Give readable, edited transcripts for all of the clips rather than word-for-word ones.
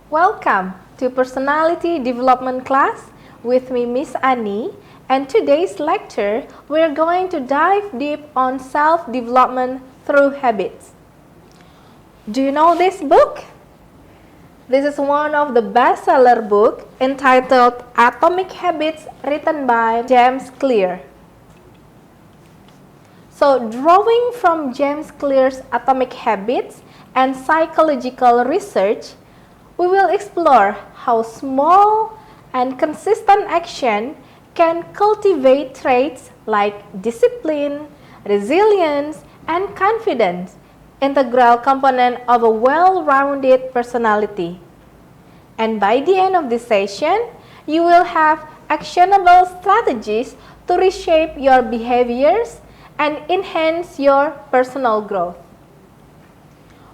Welcome to Personality Development class with me, Miss Annie, and today's lecture we're going to dive deep on self-development through habits. Do you know this book? This is one of the bestseller book entitled Atomic Habits written by James Clear. So, drawing from James Clear's Atomic Habits and psychological research, we will explore how small and consistent action can cultivate traits like discipline, resilience, and confidence, integral component of a well-rounded personality. And by the end of this session, you will have actionable strategies to reshape your behaviors and enhance your personal growth.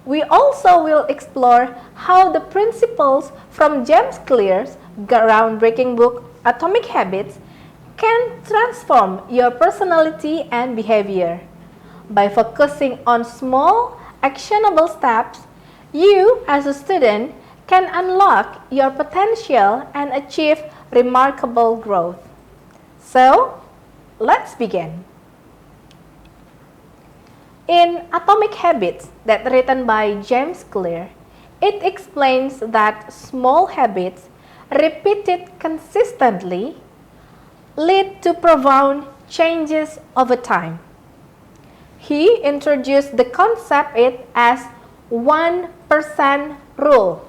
We also will explore how the principles from James Clear's groundbreaking book Atomic Habits can transform your personality and behavior. By focusing on small, actionable steps, you as a student can unlock your potential and achieve remarkable growth. So, let's begin. In Atomic Habits, that written by James Clear, it explains that small habits repeated consistently lead to profound changes over time. He introduced the concept as 1% rule.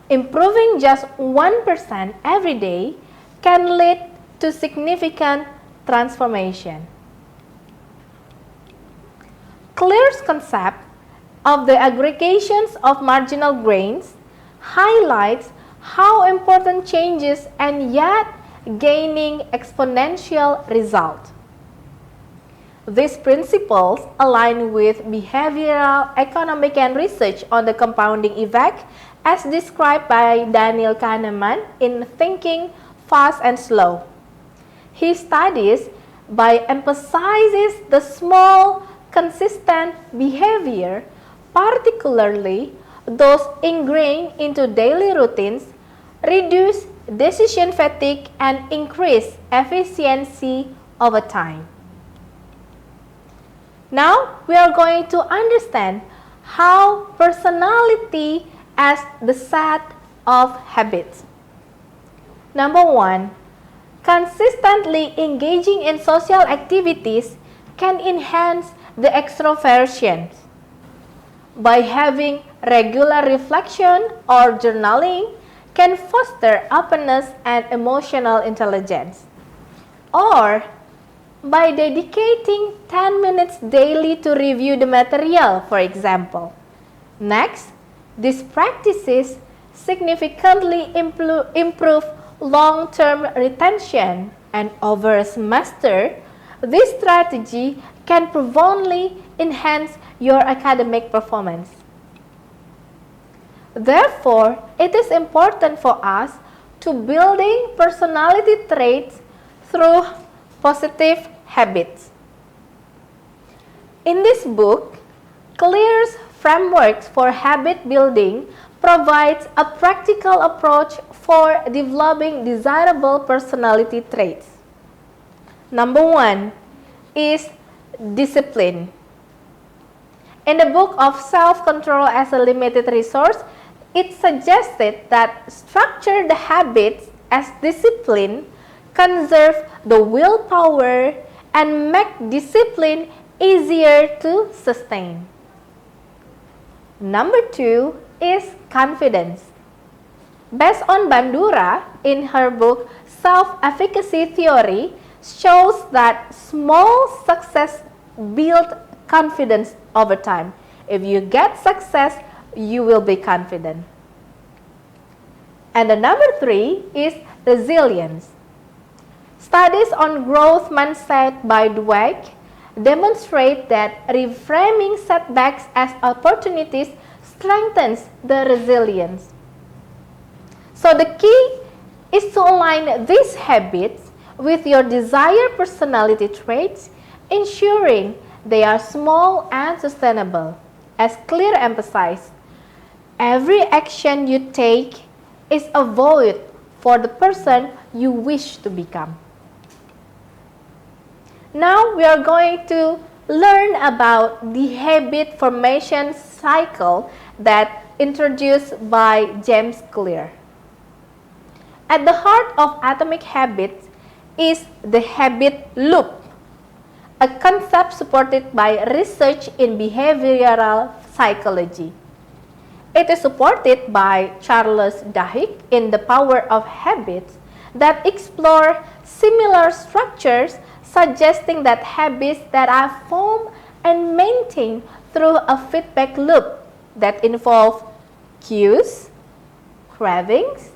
Improving just 1% every day can lead to significant transformation. Clear's concept of the aggregations of marginal gains highlights how important changes and yet gaining exponential result. These principles align with behavioral economic and research on the compounding effect as described by Daniel Kahneman in Thinking Fast and Slow. He studies by emphasizes the small consistent behavior, particularly those ingrained into daily routines, reduce decision fatigue and increase efficiency over time. Now, we are going to understand how personality as the set of habits. Number 1, consistently engaging in social activities can enhance the extroversion. By having regular reflection or journaling can foster openness and emotional intelligence. Or by dedicating 10 minutes daily to review the material, for example. Next, these practices significantly improve long-term retention, and over a semester, this strategy can profoundly enhance your academic performance. Therefore, it is important for us to building personality traits through positive habits. In this book, Clear's frameworks for habit building provides a practical approach for developing desirable personality traits. Number 1 is discipline. In the book of Self-Control as a Limited Resource, it suggested that structure the habits as discipline, conserve the willpower, and make discipline easier to sustain. Number 2 is confidence. Based on Bandura, in her book Self-Efficacy Theory, shows that small success builds confidence over time. If you get success, you will be confident. And the number 3 is resilience. Studies on growth mindset by Dweck demonstrate that reframing setbacks as opportunities strengthens the resilience. So the key is to align these habits with your desired personality traits, ensuring they are small and sustainable. As Clear emphasized, Every action you take is a vote for the person you wish to become. Now we are going to learn about the habit formation cycle that introduced by James Clear. At the heart of atomic habits is the habit loop, a concept supported by research in behavioral psychology. It is supported by Charles Duhigg in The Power of Habits that explore similar structures, suggesting that habits that are formed and maintained through a feedback loop that involve cues, cravings,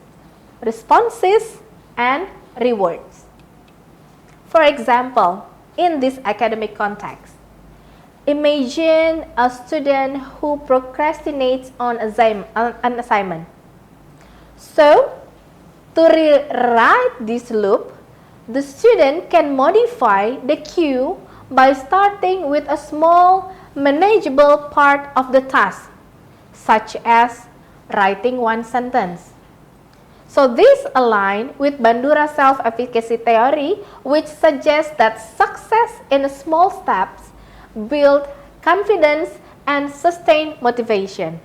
responses, and rewards. For example, in this academic context, imagine a student who procrastinates on an assignment. So, to rewrite this loop, the student can modify the cue by starting with a small, manageable part of the task, such as writing one sentence. So this aligns with Bandura self-efficacy theory, which suggests that success in small steps build confidence and sustain motivation.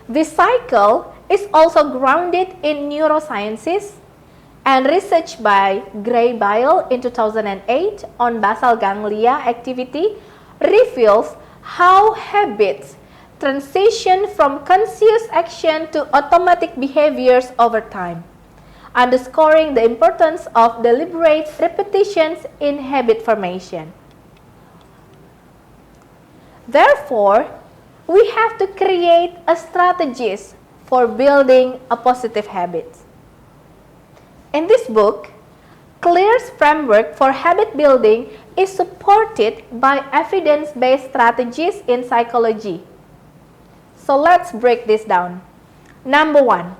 This cycle is also grounded in neurosciences, and research by Gray-Bile in 2008 on basal ganglia activity reveals how habits transition from conscious action to automatic behaviors over time, underscoring the importance of deliberate repetitions in habit formation. Therefore, we have to create a strategies for building a positive habit. In this book, Clear's framework for habit building is supported by evidence-based strategies in psychology. So let's break this down. Number one,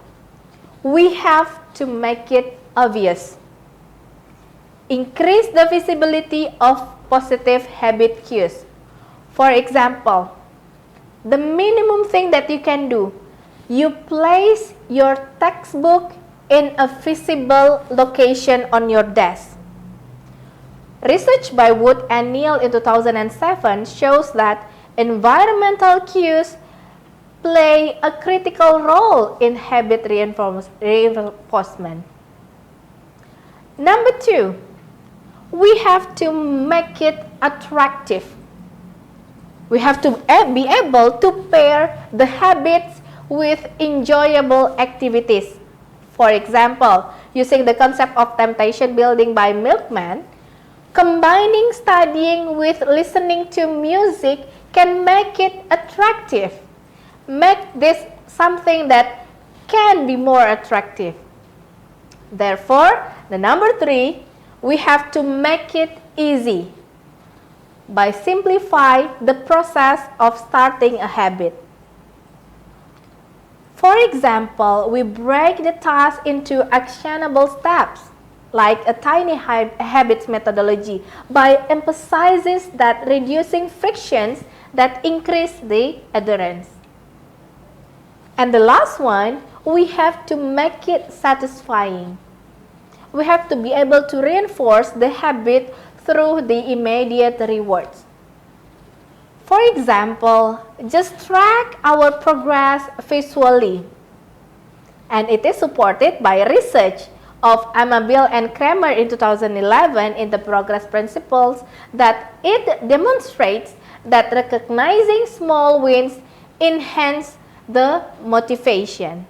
we have to make it obvious. Increase the visibility of positive habit cues. For example, the minimum thing that you can do, you place your textbook in a visible location on your desk. Research by Wood and Neal in 2007 shows that environmental cues play a critical role in habit reinforcement. Number two, we have to make it attractive. We have to be able to pair the habits with enjoyable activities. For example, using the concept of temptation building by Milkman, combining studying with listening to music can make it attractive. Make this something that can be more attractive. Therefore, the number three, we have to make it easy by simplifying the process of starting a habit. For example, we break the task into actionable steps, like a tiny habits methodology, by emphasizing that reducing frictions that increase the adherence. And the last one, we have to make it satisfying. We have to be able to reinforce the habit through the immediate rewards. For example, just track our progress visually. And it is supported by research of Amabile and Kramer in 2011 in the Progress Principles that it demonstrates that recognizing small wins enhance the motivation.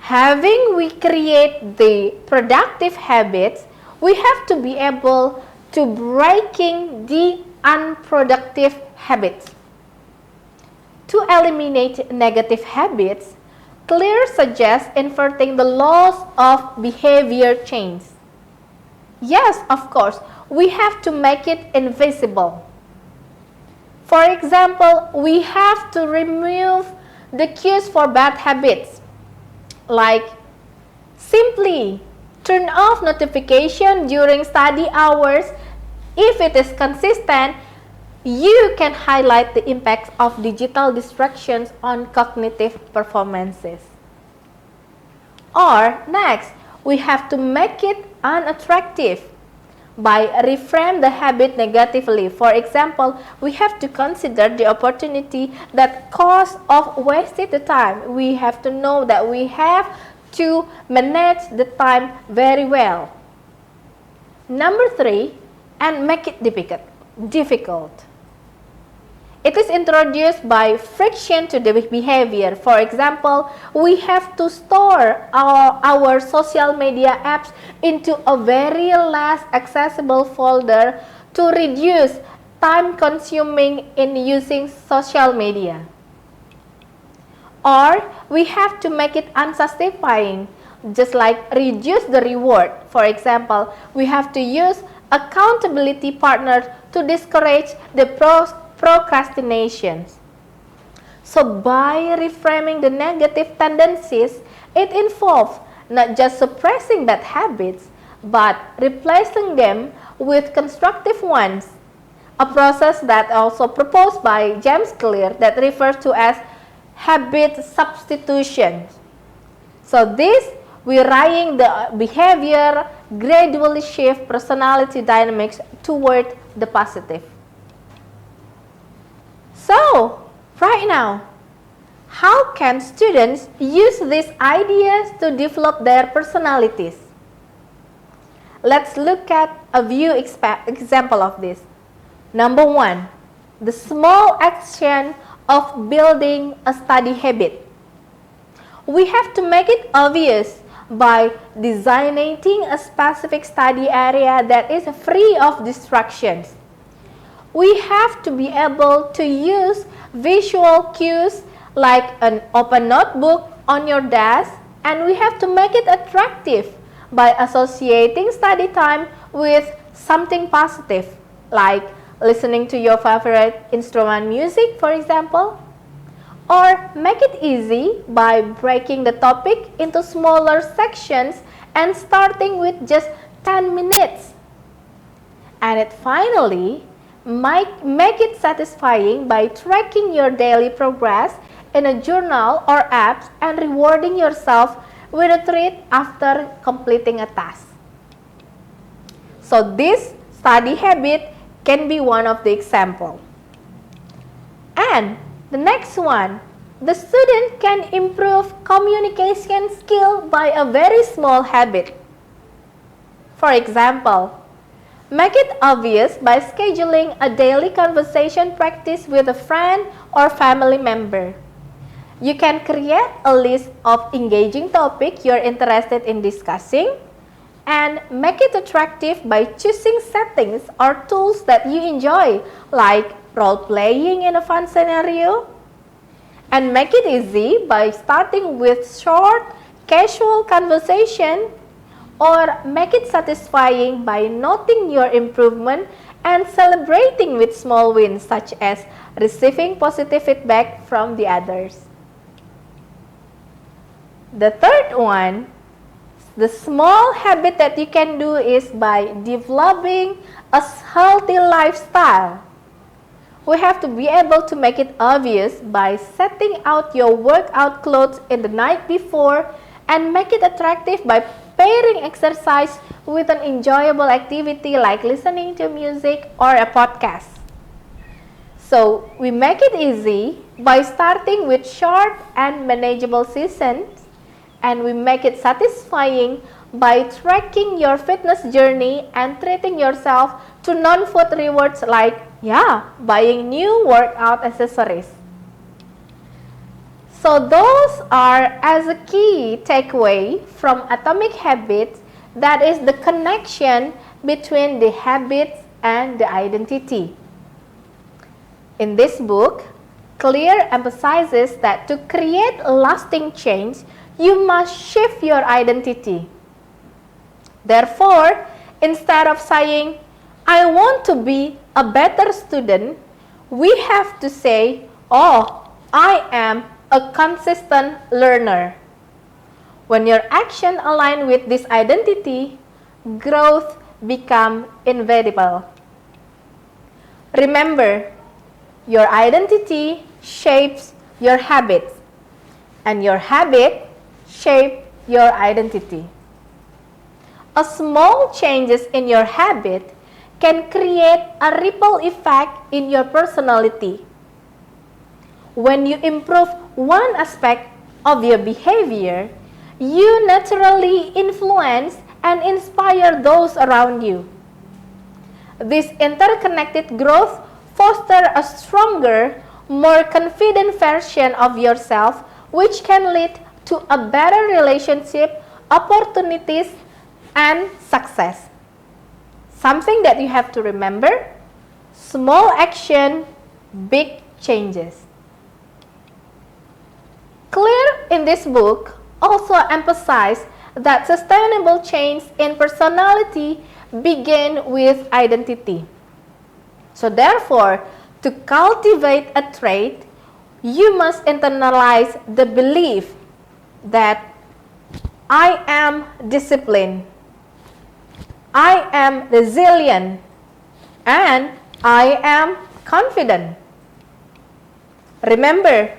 Having we create the productive habits, we have to be able to breaking the unproductive habits. To eliminate negative habits, Clear suggests inverting the laws of behavior change. Yes, of course, we have to make it invisible. For example, we have to remove the cues for bad habits, like simply turn off notification during study hours. If it is consistent, You can highlight the impacts of digital distractions on cognitive performances. Or next, we have to make it unattractive by reframe the habit negatively. For example, we have to consider the opportunity that cost of wasted time. We have to know that we have to manage the time very well. Number 3, and make it difficult. It is introduced by friction to the behavior. For example, we have to store our social media apps into a very less accessible folder to reduce time consuming in using social media. Or we have to make it unsatisfying, just like reduce the reward. For example, we have to use accountability partners to discourage the procrastinations. So by reframing the negative tendencies, it involves not just suppressing bad habits, but replacing them with constructive ones. A process that also proposed by James Clear that refers to as habit substitution. So this varying the behavior gradually shift personality dynamics toward the positive. So, right now, how can students use these ideas to develop their personalities? Let's look at a few example of this. Number 1, the small action of building a study habit. We have to make it obvious by designating a specific study area that is free of distractions. We have to be able to use visual cues like an open notebook on your desk, and we have to make it attractive by associating study time with something positive, like listening to your favorite instrument music, for example. Or make it easy by breaking the topic into smaller sections and starting with just 10 minutes. And finally, make it satisfying by tracking your daily progress in a journal or apps and rewarding yourself with a treat after completing a task. So this study habit can be one of the example. And the next one, the student can improve communication skill by a very small habit. For example, make it obvious by scheduling a daily conversation practice with a friend or family member. You can create a list of engaging topics you're interested in discussing and make it attractive by choosing settings or tools that you enjoy, like role-playing in a fun scenario. And make it easy by starting with short, casual conversation, or make it satisfying by noting your improvement and celebrating with small wins such as receiving positive feedback from the others. The third one, the small habit that you can do is by developing a healthy lifestyle. We have to be able to make it obvious by setting out your workout clothes in the night before and make it attractive by pairing exercise with an enjoyable activity like listening to music or a podcast. So we make it easy by starting with short and manageable sessions, and we make it satisfying by tracking your fitness journey and treating yourself to non-food rewards like buying new workout accessories. So those are as a key takeaway from Atomic Habits, that is the connection between the habits and the identity. In this book, Clear emphasizes that to create lasting change, you must shift your identity. Therefore, instead of saying, I want to be a better student, we have to say, I am a consistent learner. When your action align with this identity, growth become inevitable. Remember, your identity shapes your habits, and your habit shape your identity. A small changes in your habit can create a ripple effect in your personality. When you improve one aspect of your behavior, you naturally influence and inspire those around you. This interconnected growth fosters a stronger, more confident version of yourself, which can lead to a better relationship, opportunities, and success. Something that you have to remember: small action, big changes. Clear in this book also emphasizes that sustainable change in personality begin with identity. So therefore, to cultivate a trait, you must internalize the belief that I am disciplined, I am resilient, and I am confident. Remember,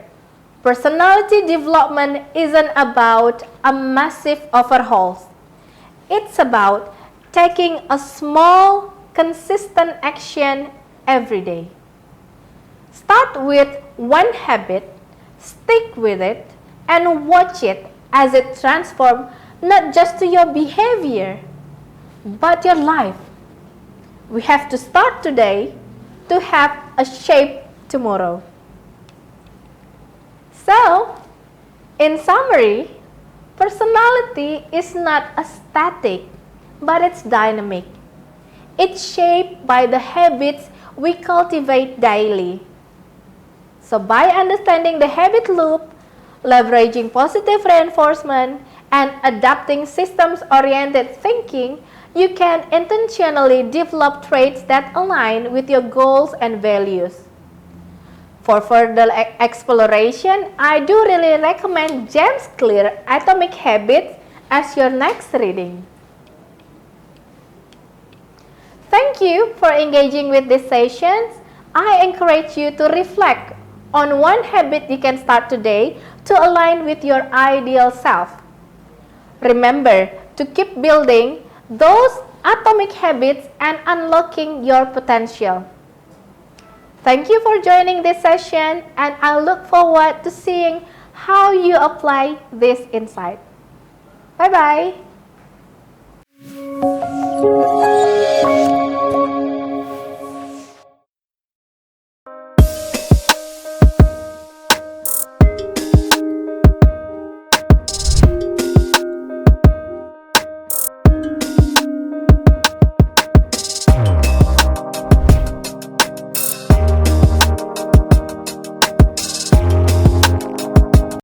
personality development isn't about a massive overhaul. It's about taking a small, consistent action every day. Start with one habit, stick with it, and watch it as it transforms not just to your behavior, but your life. We have to start today to have a shape tomorrow. So, in summary, personality is not a static, but it's dynamic. It's shaped by the habits we cultivate daily. So by understanding the habit loop, leveraging positive reinforcement, and adapting systems-oriented thinking, you can intentionally develop traits that align with your goals and values. For further exploration, I do really recommend James Clear Atomic Habits as your next reading. Thank you for engaging with these sessions. I encourage you to reflect on one habit you can start today to align with your ideal self. Remember to keep building those atomic habits and unlocking your potential. Thank you for joining this session, and I look forward to seeing how you apply this insight. Bye-bye.